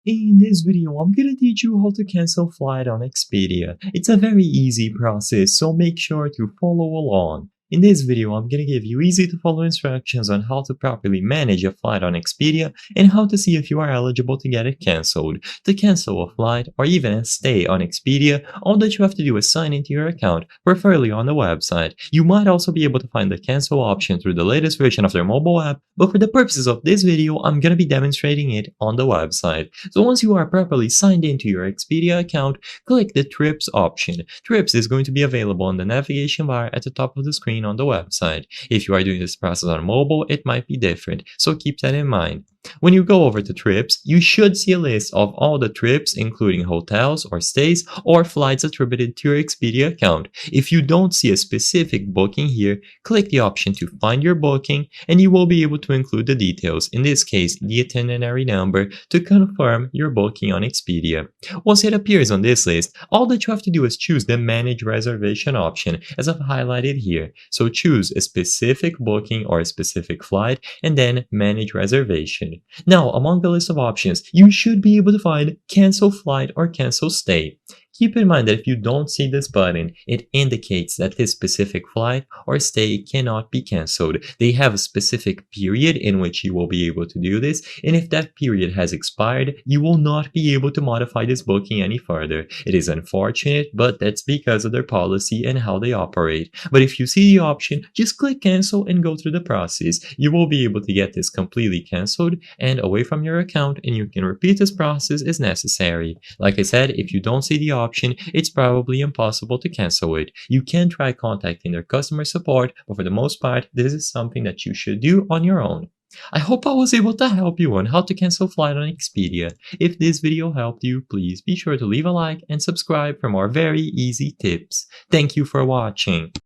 In this video, I'm gonna teach you how to cancel flight on Expedia. It's a very easy process, so make sure to follow along. In this video, I'm gonna give you easy to follow instructions on how to properly manage a flight on Expedia and how to see if you are eligible to get it canceled. To cancel a flight or even a stay on Expedia, all that you have to do is sign into your account, preferably on the website. You might also be able to find the cancel option through the latest version of their mobile app, but for the purposes of this video, I'm gonna be demonstrating it on the website. So once you are properly signed into your Expedia account, click the Trips option. Trips is going to be available on the navigation bar at the top of the screen on the website. If you are doing this process on mobile, it might be different, so keep that in mind. When you go over to Trips, you should see a list of all the trips, including hotels or stays or flights attributed to your Expedia account. If you don't see a specific booking here, click the option to find your booking and you will be able to include the details, in this case the itinerary number, to confirm your booking on Expedia. Once it appears on this list, all that you have to do is choose the Manage Reservation option as I've highlighted here. So choose a specific booking or a specific flight and then Manage Reservation. Now, among the list of options, you should be able to find Cancel Flight or Cancel Stay. Keep in mind that if you don't see this button, it indicates that this specific flight or stay cannot be canceled. They have a specific period in which you will be able to do this, and if that period has expired, you will not be able to modify this booking any further. It is unfortunate, but that's because of their policy and how they operate. But if you see the option, just click cancel and go through the process. You will be able to get this completely canceled and away from your account, and you can repeat this process as necessary. Like I said, if you don't see the option, it's probably impossible to cancel it. You can try contacting their customer support, but for the most part, this is something that you should do on your own. I hope I was able to help you on how to cancel flight on Expedia. If this video helped you, please be sure to leave a like and subscribe for more very easy tips. Thank you for watching.